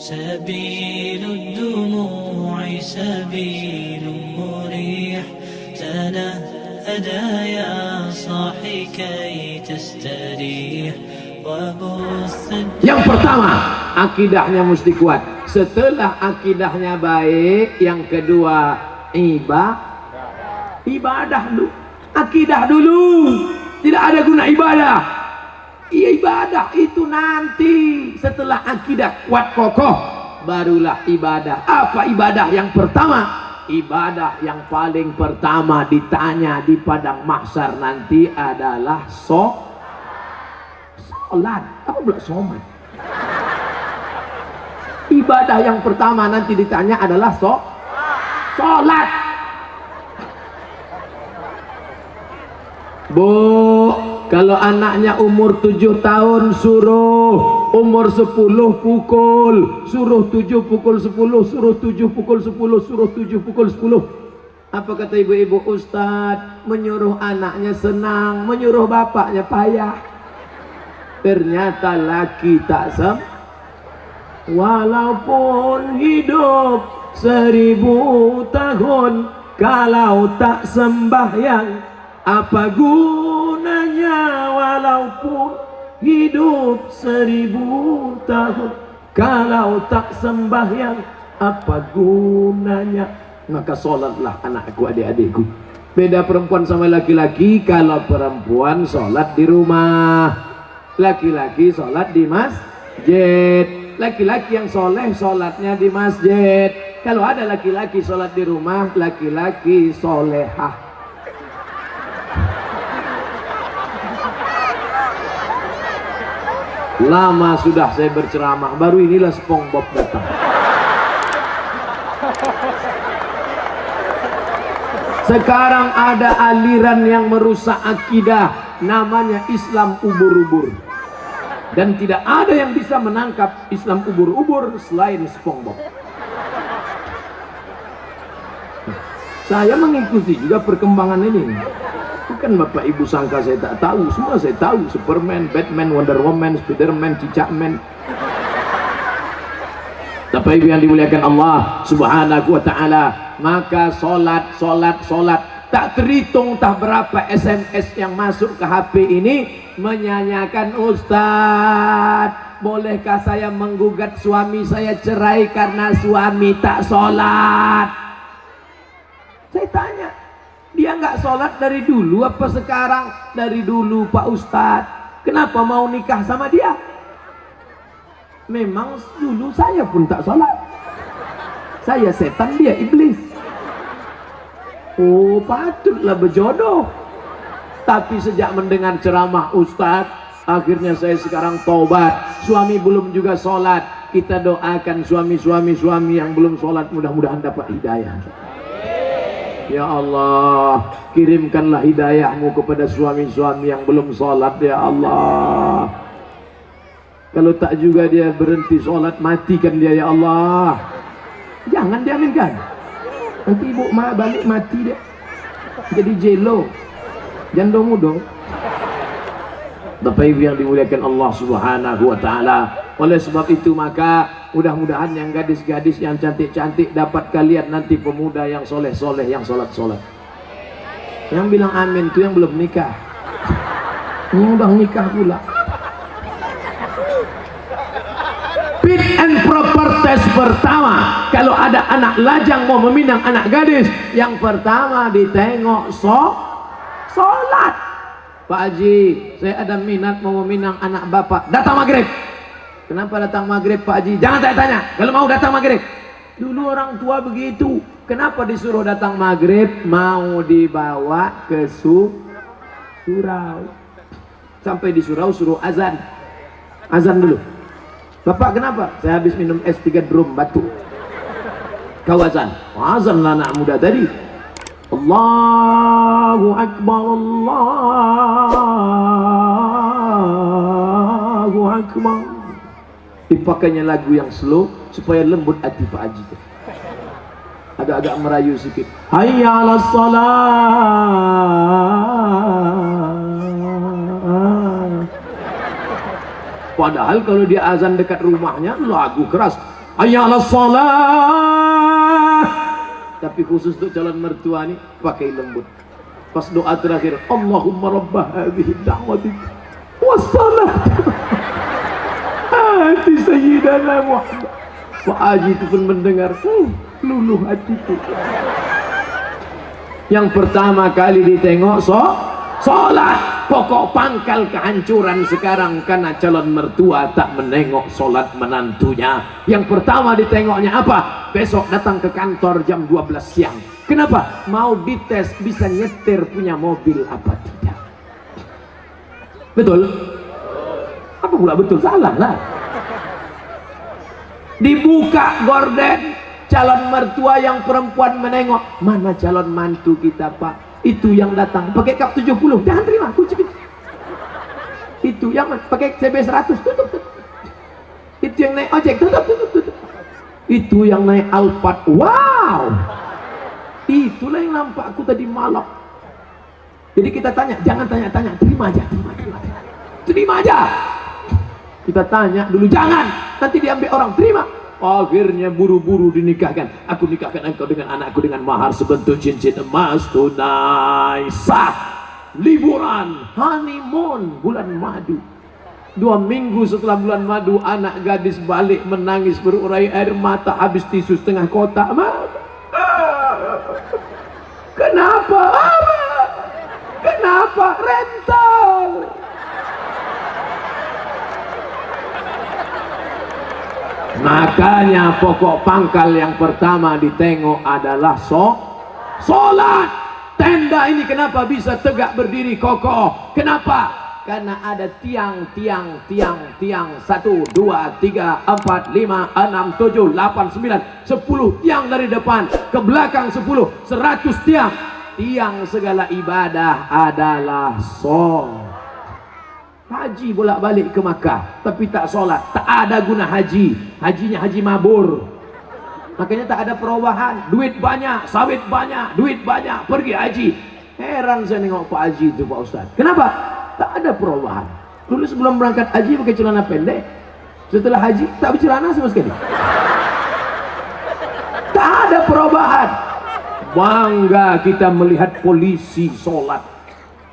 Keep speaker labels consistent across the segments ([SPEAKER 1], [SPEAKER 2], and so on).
[SPEAKER 1] سبيل الدموع سبيل مريح تنهدى يا صاحي كي تستريح وبث.
[SPEAKER 2] Yang pertama, akidahnya mesti kuat. Setelah akidahnya baik, yang kedua ibadah dulu. Akidah dulu. Tidak ada guna ibadah. Ibadah itu nanti setelah akidah kuat kokoh, barulah ibadah. Apa ibadah yang pertama? Ibadah yang paling pertama ditanya di padang mahsyar nanti adalah sholat. Apa pula sholat? Ibadah yang pertama nanti ditanya adalah sholat. Bu, kalau anaknya umur 7 tahun suruh, umur 10 pukul, suruh 7 pukul 10, suruh 7 pukul 10, suruh 7 pukul 10. Apa kata ibu-ibu? Ustadz, menyuruh anaknya senang, menyuruh bapaknya payah. Ternyata laki tak walaupun hidup 1000 tahun, kalau tak sembahyang apa gunanya? Walaupun hidup 1000 tahun, kalau tak sembahyang apa gunanya? Maka sholatlah anakku, adik-adikku. Beda perempuan sama laki-laki. Kalau perempuan sholat di rumah, laki-laki sholat di masjid. Laki-laki yang soleh sholatnya di masjid. Kalau ada laki-laki sholat di rumah, laki-laki solehah. Lama sudah saya berceramah, baru inilah SpongeBob datang. Sekarang ada aliran yang merusak akidah, namanya Islam ubur-ubur. Dan tidak ada yang bisa menangkap Islam ubur-ubur selain SpongeBob. Saya mengikuti juga perkembangan ini. Bukan Bapak Ibu sangka saya tak tahu, semua saya tahu. Superman, Batman, Wonder Woman, Spiderman, Cicakman. Bapak Ibu yang dimuliakan Allah Subhanahu wa ta'ala, maka solat tak terhitung tak berapa SMS yang masuk ke HP ini menyanyikan, Ustadz, bolehkah saya menggugat suami saya cerai karena suami tak solat? Saya tanya, dia nggak sholat dari dulu apa sekarang? Dari dulu Pak Ustadz. Kenapa mau nikah sama dia? Memang dulu saya pun tak sholat. Saya setan, dia iblis. Oh, patutlah berjodoh. Tapi sejak mendengar ceramah Ustadz, akhirnya saya sekarang taubat. Suami belum juga sholat. Kita doakan suami yang belum sholat, mudah-mudahan dapat hidayah. Ya Allah, kirimkanlah hidayahmu kepada suami-suami yang belum sholat, ya Allah. Kalau tak juga dia berhenti sholat, matikan dia, ya Allah. Jangan diaminkan. Nanti ibu balik mati dia. Jadi jelo. Jandong dong. Bapak Ibu yang dimuliakan Allah Subhanahu wa ta'ala. Oleh sebab itu maka mudah-mudahan yang gadis-gadis yang cantik-cantik dapat kalian nanti pemuda yang soleh-soleh, yang sholat-sholat. Yang bilang amin itu yang belum nikah. Yang udah nikah pula. Fit and proper test pertama, kalau ada anak lajang mau meminang anak gadis, yang pertama ditengok sholat. Pak Haji, saya ada minat mau meminang anak bapak, datang maghrib. Kenapa datang maghrib Pak Haji? Jangan tanya-tanya, kalau mau datang maghrib. Dulu orang tua begitu. Kenapa disuruh datang maghrib? Mau dibawa ke surau. Sampai di surau suruh azan. Azan dulu. Bapak kenapa? Saya habis minum es 3 drum batuk. Kau azan. Azanlah anak muda tadi. Allahu Akbar, Allahu Akbar. Dipakainya lagu yang slow supaya lembut hati Pak Haji. Agak-agak merayu sedikit. Hayya 'alas shalah. Padahal kalau dia azan dekat rumahnya lagu keras. hayya 'alas shalah. Tapi khusus untuk calon mertua nih pakai lembut. Pas doa terakhir, Allahumma rabbah hadhihi da'wati wassalat ati sayyidana Muhammad. Pak Haji itu pun mendengar, luluh hatiku. Yang pertama kali ditengok sholat. Pokok pangkal kehancuran sekarang karena calon mertua tak menengok sholat menantunya. Yang pertama ditengoknya apa? Besok datang ke kantor jam 12 siang. Kenapa? Mau dites bisa nyetir punya mobil apa tidak. Betul? Apa pula betul? Salah lah. Dibuka gorden, calon mertua yang perempuan menengok. Mana calon mantu kita, Pak? Itu yang datang pakai kap 70, jangan terima kunci. Itu yang pakai CB 100, tutup. Itu yang naik ojek, tutup. Itu yang naik Alphard, wow. Itulah yang nampak aku tadi malam. Jadi kita tanya, jangan tanya-tanya, terima aja. Kita tanya dulu, jangan, nanti diambil orang, terima. Akhirnya buru-buru dinikahkan. Aku nikahkan engkau dengan anakku dengan mahar sebentuk cincin emas tunai sah. Liburan, honeymoon, bulan madu. 2 minggu setelah bulan madu, anak gadis balik menangis berurai air mata, habis tisu setengah kotak. Kenapa? Kenapa? Rental. Makanya pokok pangkal yang pertama ditengok adalah sholat. Tenda ini kenapa bisa tegak berdiri kokoh? Kenapa? Karena ada tiang 1, 2, 3, 4, 5, 6, 7, 8, 9, 10 tiang dari depan ke belakang 10, 100 tiang. Tiang segala ibadah adalah sholat. Haji bolak-balik ke Makkah tapi tak sholat, tak ada guna haji. Hajinya haji mabur. Makanya tak ada perubahan. Duit banyak, sawit banyak, duit banyak, pergi haji. Heran saya nengok Pak Haji itu, Pak Ustaz. Kenapa? Tak ada perubahan. Dulu sebelum berangkat haji pakai celana pendek, setelah haji tak bercelana sama sekali. Tak ada perubahan. Bangga kita melihat polisi sholat.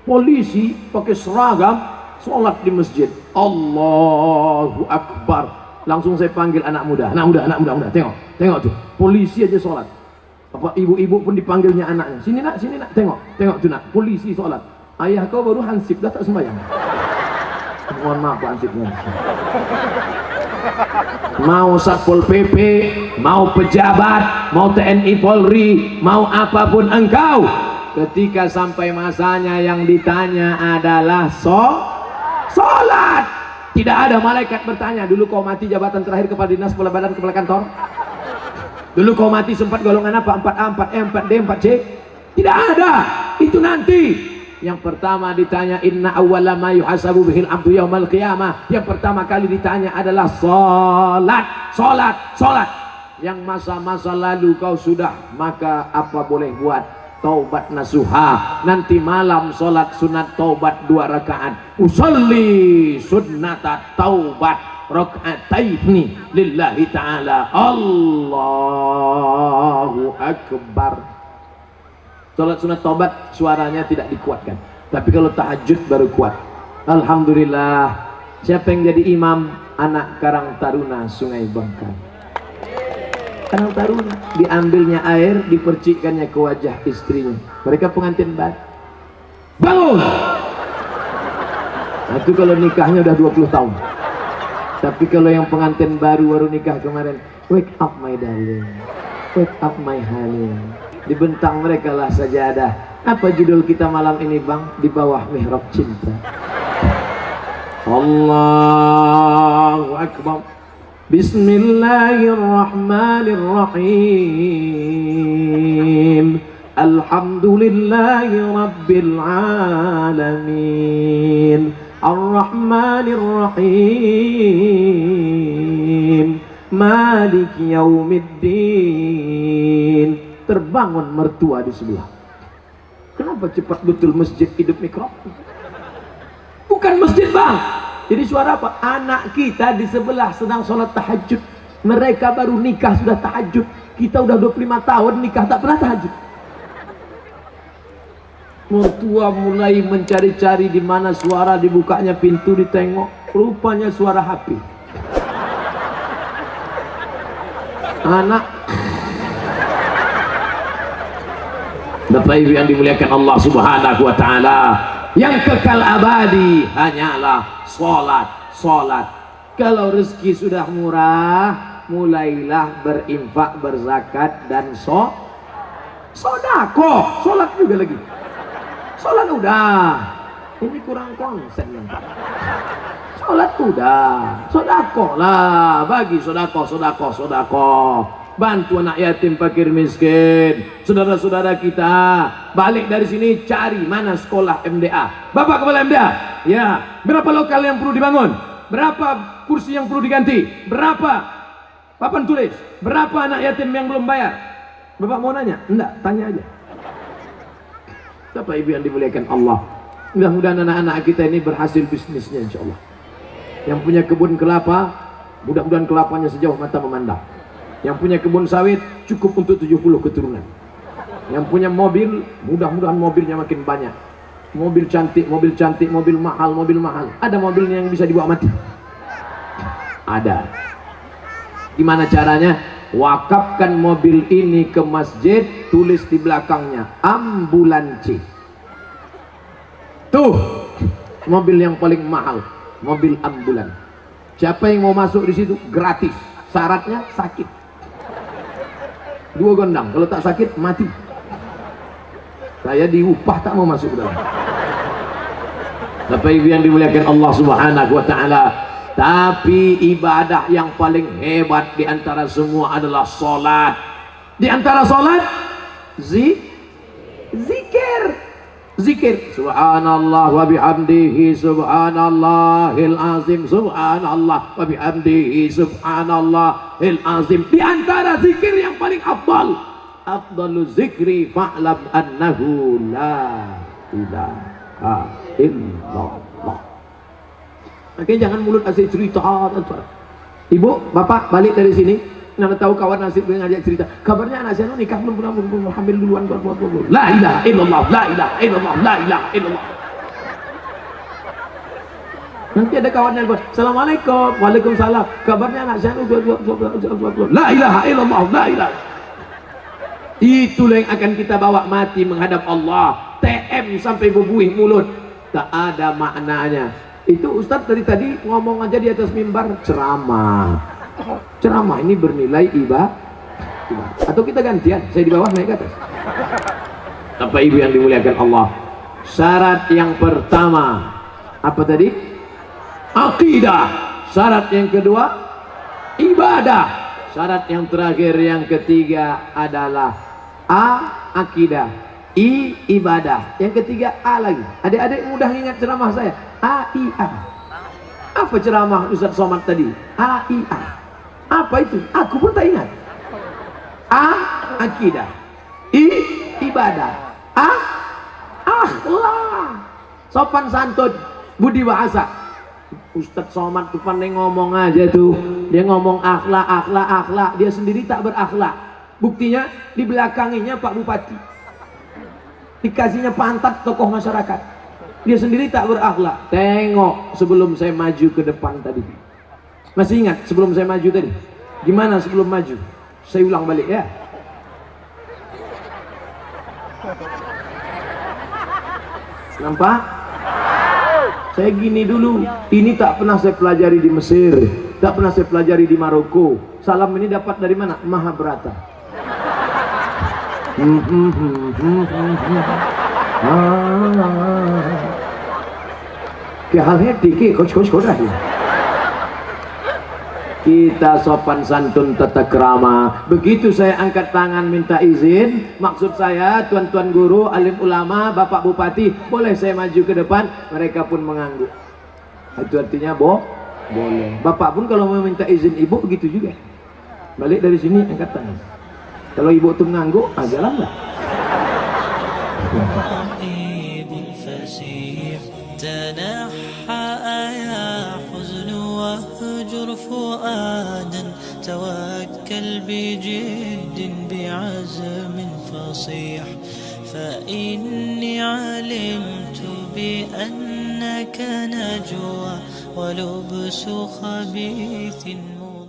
[SPEAKER 2] Polisi pakai seragam sholat di masjid. Allahu Akbar. Langsung saya panggil anak muda. Anak muda, tengok tuh. Polisi aja sholat. Apa ibu-ibu pun dipanggilnya anaknya. Sini nak, tengok tuh nak. Polisi sholat. Ayah kau baru hansip, dah tak sembahyang. Mohon maaf Pak hansipnya. Mau Satpol PP, mau pejabat, mau TNI Polri, mau apapun engkau, ketika sampai masanya yang ditanya adalah sholat. Tidak ada malaikat bertanya, dulu kau mati jabatan terakhir kepala dinas, kepala badan, kepala kantor. Dulu kau mati sempat golongan apa? 4A, 4E, 4D, 4C. Tidak ada. Itu nanti. Yang pertama ditanya, inna awwala ma yuhasabu bihil abdu yaumal qiyamah. Yang pertama kali ditanya adalah sholat. Yang masa-masa lalu kau sudah, maka apa boleh buat? Taubat nasuha. Nanti malam sholat sunat taubat 2 rakaat. Usolli sunnata taubat raka'ataini lillahi ta'ala. Allahu Akbar. Sholat sunat taubat suaranya tidak dikuatkan, tapi kalau tahajud baru kuat. Alhamdulillah. Siapa yang jadi imam? Anak Karang Taruna Sungai Bangka. Karang Taruna, diambilnya air, dipercikkannya ke wajah istrinya. Mereka pengantin baru. Bangun! Nah, itu kalau nikahnya udah 20 tahun. Tapi kalau yang pengantin baru nikah kemarin, wake up my darling, wake up my honey. Dibentang mereka lah sajadah. Apa judul kita malam ini bang? Di bawah mihrab cinta. Allahu Akbar. Bismillahirrahmanirrahim. Alhamdulillahi Rabbil Alamin. Ar-Rahmanirrahim. Malik Yaumiddin. Terbangun mertua di sebelah. Kenapa cepat betul masjid hidup mikrofon? Bukan masjid bang. Jadi suara apa? Anak kita di sebelah sedang sholat tahajud. Mereka baru nikah sudah tahajud. Kita udah 25 tahun nikah tak pernah tahajud. Mertua mulai mencari-cari di mana suara dibukanya pintu, ditengok, rupanya suara HP. Anak Bapak Ibu yang dimuliakan Allah Subhanahu wa taala, yang kekal abadi hanyalah salat. Kalau rezeki sudah murah, mulailah berinfak, berzakat dan sedekah. Salat juga lagi. Salat udah. Ini kurang konsen yang Pak. Salat udah. Sedekah lah, bagi sedekah. Bantu anak yatim, fakir miskin, saudara-saudara kita. Balik dari sini cari mana sekolah MDA. Bapak kepala MDA, ya, berapa lokal yang perlu dibangun, berapa kursi yang perlu diganti, berapa papan tulis, berapa anak yatim yang belum bayar. Bapak mau nanya? Enggak, tanya aja. Bapak Ibu yang dimuliakan Allah, mudah-mudahan anak-anak kita ini berhasil bisnisnya insyaallah. Yang punya kebun kelapa, mudah-mudahan kelapanya sejauh mata memandang. Yang punya kebun sawit cukup untuk 70 keturunan. Yang punya mobil, mudah-mudahan mobilnya makin banyak. Mobil cantik, mobil mahal. Ada mobilnya yang bisa dibawa mati? Ada. Gimana caranya? Wakafkan mobil ini ke masjid, tulis di belakangnya ambulansi. Tuh, mobil yang paling mahal, mobil ambulan. Siapa yang mau masuk di situ gratis. Syaratnya sakit. 2 gondang, kalau tak sakit mati. Saya diupah tak mau masuk dalam. Bapak Ibu yang dimuliakan Allah Subhanahu wa taala, tapi ibadah yang paling hebat di antara semua adalah salat. Di antara salat zikir. Subhanallah wa bihamdihi subhanallahil azim, subhanallah wa bihamdihi subhanallahil azim. Di antara zikir yang paling afdalu zikri fa'lam annahu la ilaha illallah. Makanya jangan mulut asik cerita. Ibu, bapak balik dari sini, nana tahu kawan nasib dengan ngajak cerita. Kabarnya anak saya nikah belum hamil duluan. La ilaha illallah, la ilaha illallah, la ilaha illallah. Nanti ada kawannya yang Assalamualaikum, waalaikumsalam. Kabarnya anak saya la ilaha illallah, la ilaha. Itulah yang akan kita bawa mati menghadap Allah. TM sampai bebuih mulut, tak ada maknanya. Itu Ustadz dari tadi ngomong aja di atas mimbar ceramah ini bernilai ibadah. Atau kita gantian, saya di bawah naik ke atas. Bapak Ibu yang dimuliakan Allah, syarat yang pertama apa tadi? Akidah. Syarat yang kedua ibadah. Syarat yang terakhir yang ketiga adalah akidah, ibadah. Yang ketiga lagi. Adik-adik mudah ingat ceramah saya. AIA. Apa ceramah Ustaz Somad tadi? AIA. Apa itu? Aku pun tak ingat. Akidah, ibadah, akhlak, sopan santun, budi bahasa. Ustaz Somad tuh pandai ngomong aja tuh. Dia ngomong akhlak. Dia sendiri tak berakhlak. Buktinya di belakanginya Pak Bupati. Dikasihnya pantat tokoh masyarakat. Dia sendiri tak berakhlak. Tengok sebelum saya maju ke depan tadi. Masih ingat sebelum saya maju tadi? Gimana sebelum maju? Saya ulang balik ya. Nampak? Saya gini dulu. Ini tak pernah saya pelajari di Mesir, tak pernah saya pelajari di Maroko. Salam ini dapat dari mana? Mahabharata. Kita sopan santun tata krama. Begitu saya angkat tangan minta izin, maksud saya tuan-tuan guru, alim ulama, bapak bupati, boleh saya maju ke depan? Mereka pun mengangguk. Itu artinya boleh. Bapak pun kalau mau minta izin ibu begitu juga. Balik dari sini angkat tangan. Kalau ibu tuh mengangguk, jalan lah.
[SPEAKER 1] تنحى يا حزن واهجر فؤادا توكل بجد بعزم فصيح، فإني علمت بأنك نجوى ولبس خبيث مضيح.